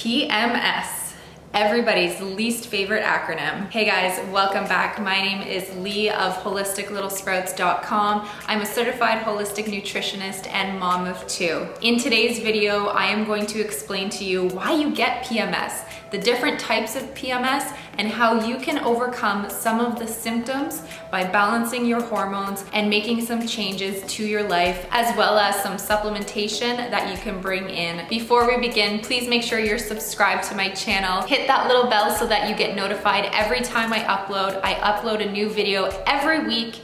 PMS, everybody's least favorite acronym. Hey guys, welcome back. My name is Lee of holisticlittlesprouts.com. I'm a certified holistic nutritionist and mom of two. In today's video, I am going to explain to you why you get PMS, the different types of PMS, and how you can overcome some of the symptoms by balancing your hormones and making some changes to your life, as well as some supplementation that you can bring in. Before we begin, please make sure you're subscribed to my channel. Hit that little bell so that you get notified every time I upload. I upload a new video every week.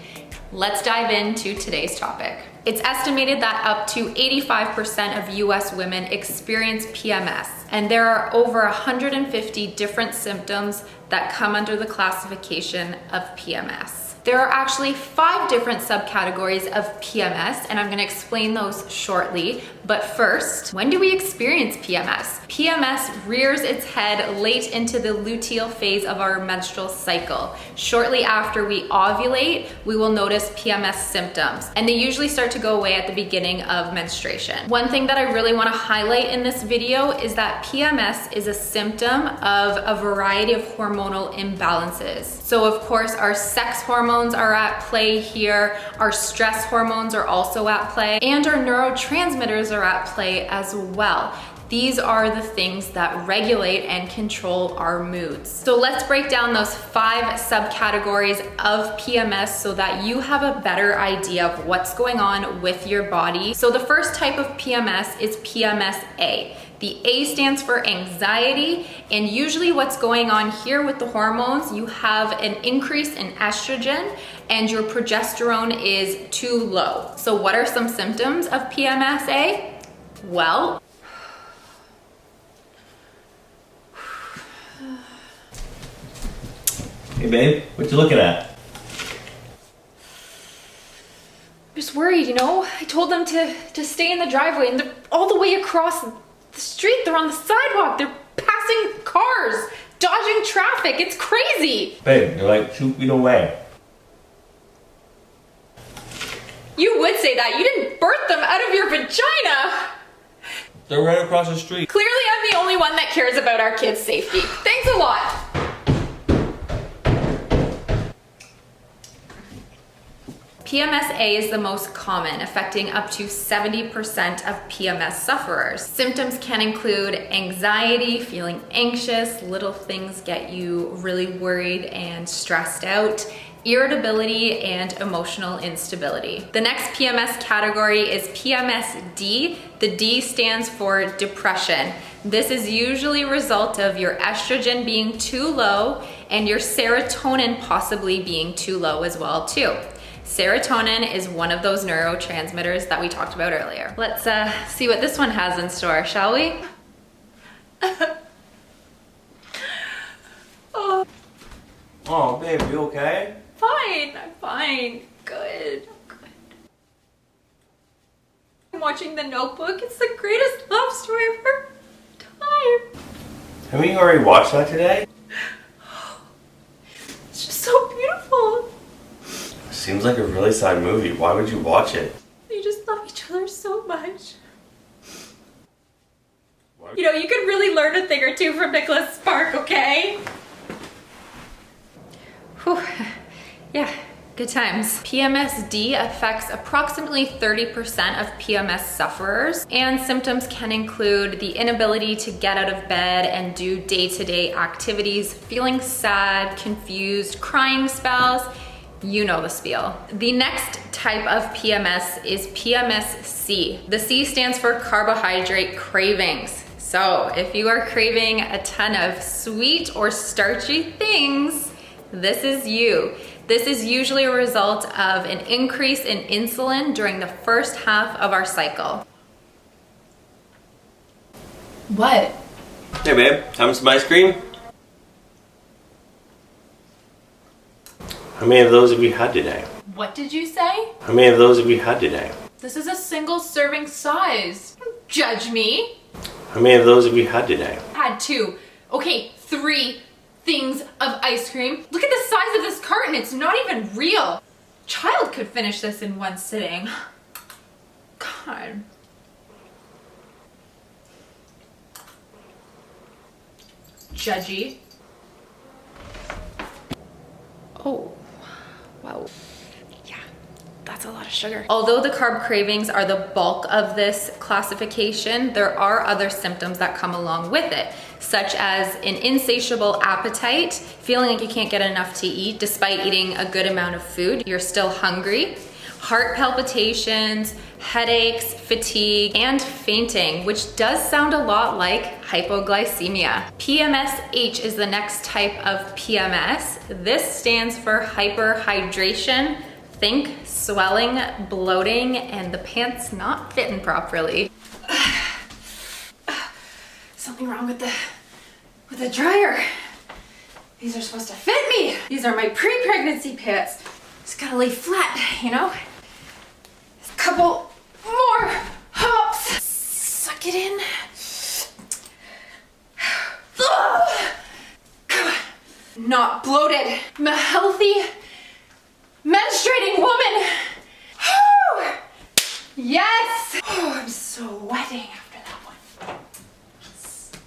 Let's dive into today's topic. It's estimated that up to 85% of US women experience PMS, and there are over 150 different symptoms that come under the classification of PMS. There are actually 5 different subcategories of PMS, and I'm gonna explain those shortly. But first, when do we experience PMS? PMS rears its head late into the luteal phase of our menstrual cycle. Shortly after we ovulate, we will notice PMS symptoms, and they usually start to go away at the beginning of menstruation. One thing that I really wanna highlight in this video is that PMS is a symptom of a variety of hormonal imbalances. So of course, our sex hormones are at play here, our stress hormones are also at play, and our neurotransmitters are at play as well. These are the things that regulate and control our moods. So let's break down those 5 subcategories of PMS so that you have a better idea of what's going on with your body. So the first type of PMS is PMS-A. The A stands for anxiety, and usually what's going on here with the hormones, you have an increase in estrogen and your progesterone is too low. So what are some symptoms of PMS-A? Well, hey babe, what you looking at? I'm just worried, you know? I told them to stay in the driveway and they're all the way across the street. They're on the sidewalk. They're passing cars, dodging traffic. It's crazy. Babe, they're like 2 feet away. You would say that. You didn't birth them out of your vagina. They're right across the street. Clearly, I'm the only one that cares about our kids' safety. Thanks a lot. PMS-A is the most common, affecting up to 70% of PMS sufferers. Symptoms can include anxiety, feeling anxious, little things get you really worried and stressed out, irritability, and emotional instability. The next PMS category is PMS-D. The D stands for depression. This is usually a result of your estrogen being too low and your serotonin possibly being too low as well too. Serotonin is one of those neurotransmitters that we talked about earlier. Let's see what this one has in store, shall we? Oh, babe, you okay? Fine, I'm fine. Good, I'm good. I'm watching The Notebook. It's the greatest love story of our time. Haven't you already watched that today? It's just so beautiful. Seems like a really sad movie. Why would you watch it? They just love each other so much. What? You know, you could really learn a thing or two from Nicholas Spark, okay? Whew. Yeah, good times. PMS-D affects approximately 30% of PMS sufferers, and symptoms can include the inability to get out of bed and do day-to-day activities, feeling sad, confused, crying spells. You know the spiel. The next type of PMS is PMS-C. The C stands for carbohydrate cravings. So if you are craving a ton of sweet or starchy things, this is you. This is usually a result of an increase in insulin during the first half of our cycle. What? Hey babe, having some ice cream? How many of those have you had today? What did you say? How many of those have you had today? This is a single serving size. Don't judge me. How many of those have you had today? Had 2. Okay, 3 things of ice cream. Look at the size of this carton. It's not even real. Child could finish this in one sitting. God. judgy. Oh, wow. Yeah, that's a lot of sugar. Although the carb cravings are the bulk of this classification, there are other symptoms that come along with it, such as an insatiable appetite, feeling like you can't get enough to eat despite eating a good amount of food. You're still hungry. Heart palpitations, headaches, fatigue, and fainting, which does sound a lot like hypoglycemia. PMSH is the next type of PMS. This stands for hyperhydration. Think swelling, bloating, and the pants not fitting properly. Something wrong with the dryer. These are supposed to fit me. These are my pre-pregnancy pants. Just gotta lay flat, you know? Couple more hops. Suck it in. Not bloated. I'm a healthy, menstruating woman. Yes. Oh, I'm sweating after that one.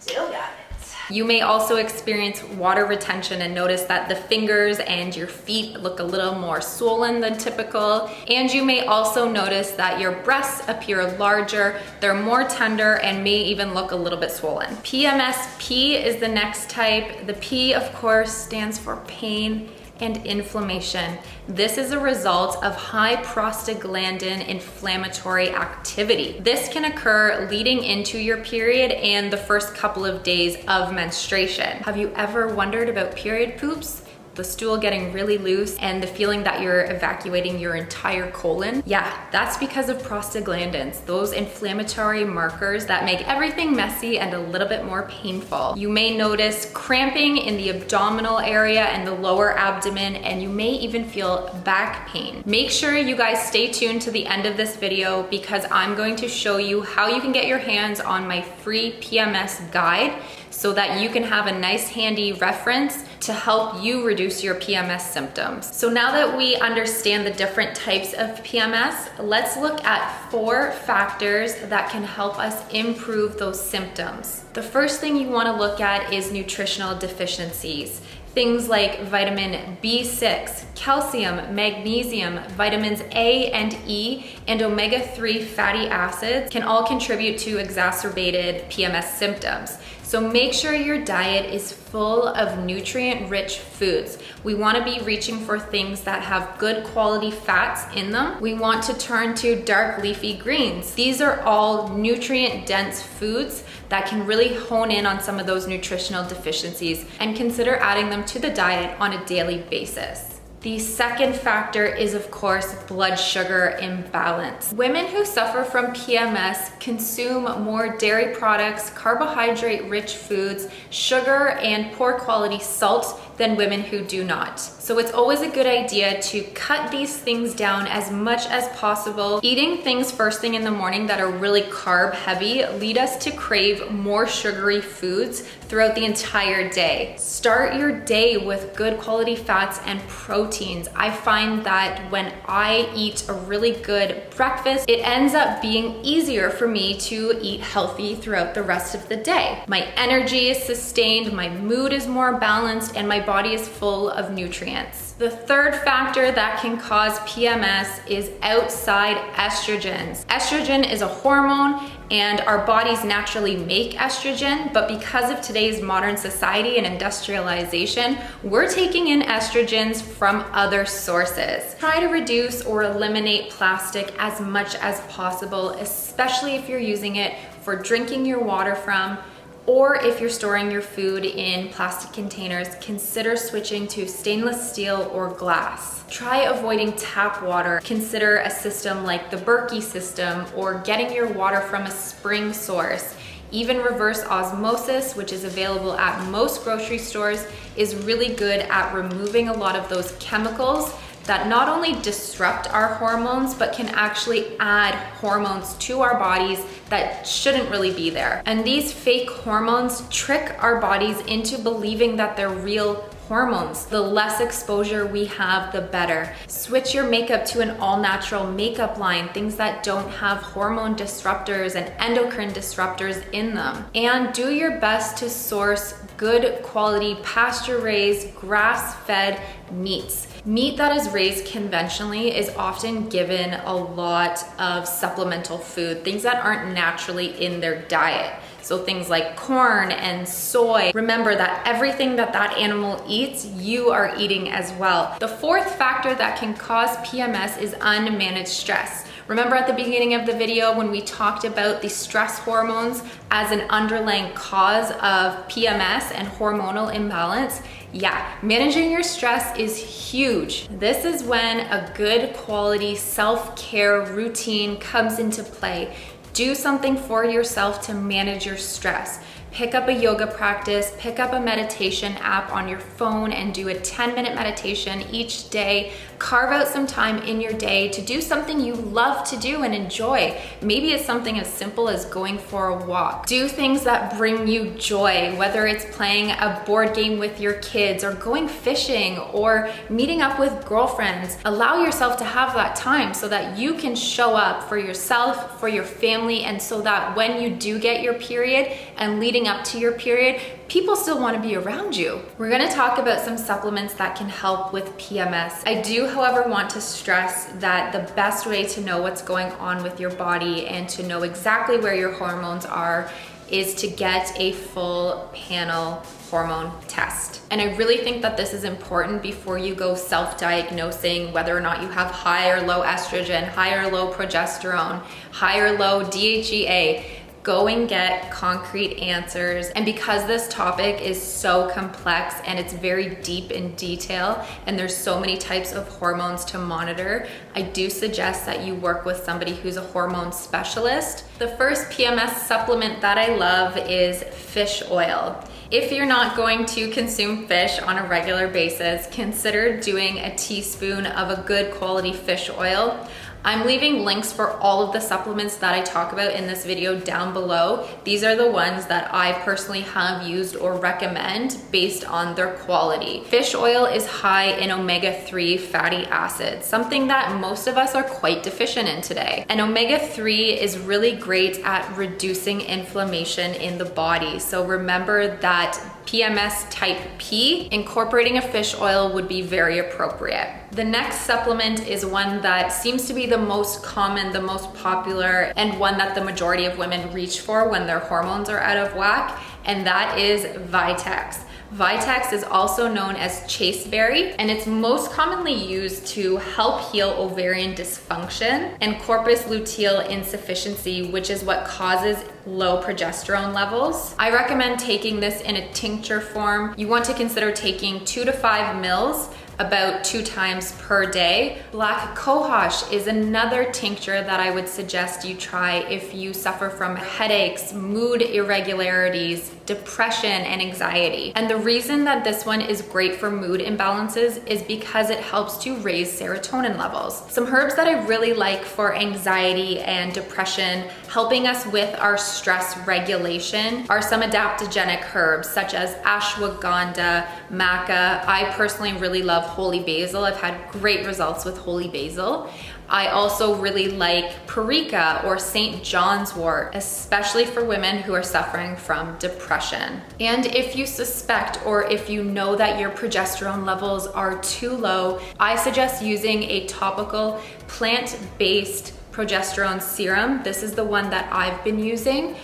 Still got it. You may also experience water retention and notice that the fingers and your feet look a little more swollen than typical. And you may also notice that your breasts appear larger, they're more tender, and may even look a little bit swollen. PMSP is the next type. The P, of course, stands for pain and inflammation. This is a result of high prostaglandin inflammatory activity. This can occur leading into your period and the first couple of days of menstruation. Have you ever wondered about period poops? The stool getting really loose and the feeling that you're evacuating your entire colon? Yeah, that's because of prostaglandins, those inflammatory markers that make everything messy and a little bit more painful. You may notice cramping in the abdominal area and the lower abdomen, and you may even feel back pain. Make sure you guys stay tuned to the end of this video because I'm going to show you how you can get your hands on my free PMS guide so that you can have a nice handy reference to help you reduce your PMS symptoms. So now that we understand the different types of PMS, let's look at 4 factors that can help us improve those symptoms. The first thing you want to look at is nutritional deficiencies. Things like vitamin B6, calcium, magnesium, vitamins A and E, and omega-3 fatty acids can all contribute to exacerbated PMS symptoms. So make sure your diet is full of nutrient-rich foods. We want to be reaching for things that have good quality fats in them. We want to turn to dark leafy greens. These are all nutrient-dense foods that can really hone in on some of those nutritional deficiencies, and consider adding them to the diet on a daily basis. The second factor is, of course, blood sugar imbalance. Women who suffer from PMS consume more dairy products, carbohydrate-rich foods, sugar, and poor quality salt than women who do not. So it's always a good idea to cut these things down as much as possible. Eating things first thing in the morning that are really carb heavy lead us to crave more sugary foods throughout the entire day. Start your day with good quality fats and proteins. I find that when I eat a really good breakfast, it ends up being easier for me to eat healthy throughout the rest of the day. My energy is sustained, my mood is more balanced, and my body is full of nutrients. The third factor that can cause PMS is outside estrogens. Estrogen is a hormone and our bodies naturally make estrogen, but because of today's modern society and industrialization, we're taking in estrogens from other sources. Try to reduce or eliminate plastic as much as possible, especially if you're using it for drinking your water from, or if you're storing your food in plastic containers, consider switching to stainless steel or glass. Try avoiding tap water. Consider a system like the Berkey system or getting your water from a spring source. Even reverse osmosis, which is available at most grocery stores, is really good at removing a lot of those chemicals that not only disrupt our hormones, but can actually add hormones to our bodies that shouldn't really be there. And these fake hormones trick our bodies into believing that they're real hormones. The less exposure we have, the better. Switch your makeup to an all-natural makeup line, things that don't have hormone disruptors and endocrine disruptors in them. And do your best to source good quality pasture-raised, grass-fed meats. Meat that is raised conventionally is often given a lot of supplemental food, things that aren't naturally in their diet. So things like corn and soy. Remember that everything that that animal eats, you are eating as well. The fourth factor that can cause PMS is unmanaged stress. Remember at the beginning of the video when we talked about the stress hormones as an underlying cause of PMS and hormonal imbalance? Yeah, managing your stress is huge. This is when a good quality self-care routine comes into play. Do something for yourself to manage your stress. Pick up a yoga practice, pick up a meditation app on your phone and do a 10-minute meditation each day. Carve out some time in your day to do something you love to do and enjoy. Maybe it's something as simple as going for a walk. Do things that bring you joy, whether it's playing a board game with your kids or going fishing or meeting up with girlfriends. Allow yourself to have that time so that you can show up for yourself, for your family, and so that when you do get your period and leading up to your period, people still want to be around you. We're going to talk about some supplements that can help with PMS. I do, however, want to stress that the best way to know what's going on with your body and to know exactly where your hormones are is to get a full panel hormone test. And I really think that this is important before you go self-diagnosing whether or not you have high or low estrogen, high or low progesterone, high or low DHEA. Go and get concrete answers. And because this topic is so complex and it's very deep in detail and there's so many types of hormones to monitor, I do suggest that you work with somebody who's a hormone specialist. The first PMS supplement that I love is fish oil. If you're not going to consume fish on a regular basis, consider doing a teaspoon of a good quality fish oil. I'm leaving links for all of the supplements that I talk about in this video down below. These are the ones that I personally have used or recommend based on their quality. Fish oil is high in omega-3 fatty acids, something that most of us are quite deficient in today. And omega-3 is really great at reducing inflammation in the body. So remember that PMS type P, incorporating a fish oil would be very appropriate. The next supplement is one that seems to be the most common, the most popular, and one that the majority of women reach for when their hormones are out of whack, and that is Vitex. Vitex is also known as chasteberry, and it's most commonly used to help heal ovarian dysfunction and corpus luteal insufficiency, which is what causes low progesterone levels. I recommend taking this in a tincture form. You want to consider taking 2 to 5 mils about 2 times per day. Black cohosh is another tincture that I would suggest you try if you suffer from headaches, mood irregularities, depression, and anxiety. And the reason that this one is great for mood imbalances is because it helps to raise serotonin levels. Some herbs that I really like for anxiety and depression, helping us with our stress regulation, are some adaptogenic herbs such as ashwagandha, maca. I personally really love holy basil. I've had great results with holy basil. I also really like paprika or St. John's wort, especially for women who are suffering from depression. And if you suspect or if you know that your progesterone levels are too low, I suggest using a topical plant-based progesterone serum. This is the one that I've been using.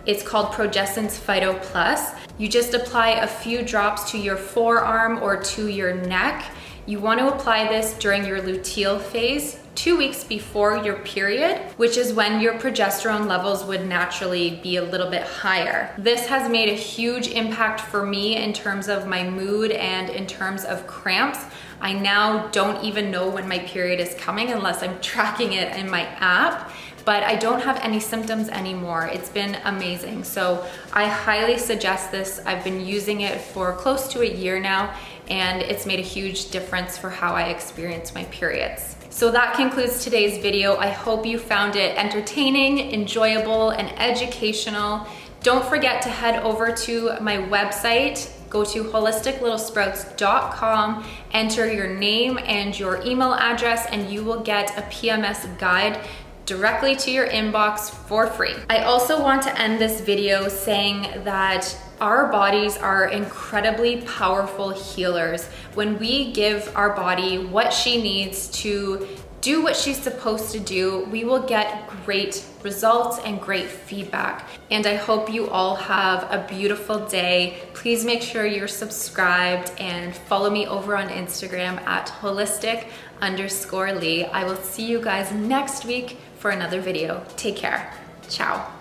It's called Progessence Phyto Plus. You just apply a few drops to your forearm or to your neck. You want to apply this during your luteal phase, 2 weeks before your period, which is when your progesterone levels would naturally be a little bit higher. This has made a huge impact for me in terms of my mood and in terms of cramps. I now don't even know when my period is coming unless I'm tracking it in my app, but I don't have any symptoms anymore. It's been amazing. So I highly suggest this. I've been using it for close to a year now, and it's made a huge difference for how I experience my periods. So that concludes today's video. I hope you found it entertaining, enjoyable, and educational. Don't forget to head over to my website. go to holisticlittlesprouts.com, enter your name and your email address, and you will get a PMS guide directly to your inbox for free. I also want to end this video saying that our bodies are incredibly powerful healers. When we give our body what she needs to do what she's supposed to do, we will get great results and great feedback. And I hope you all have a beautiful day. Please make sure you're subscribed and follow me over on Instagram at holistic_Lee. I will see you guys next week for another video. Take care. Ciao.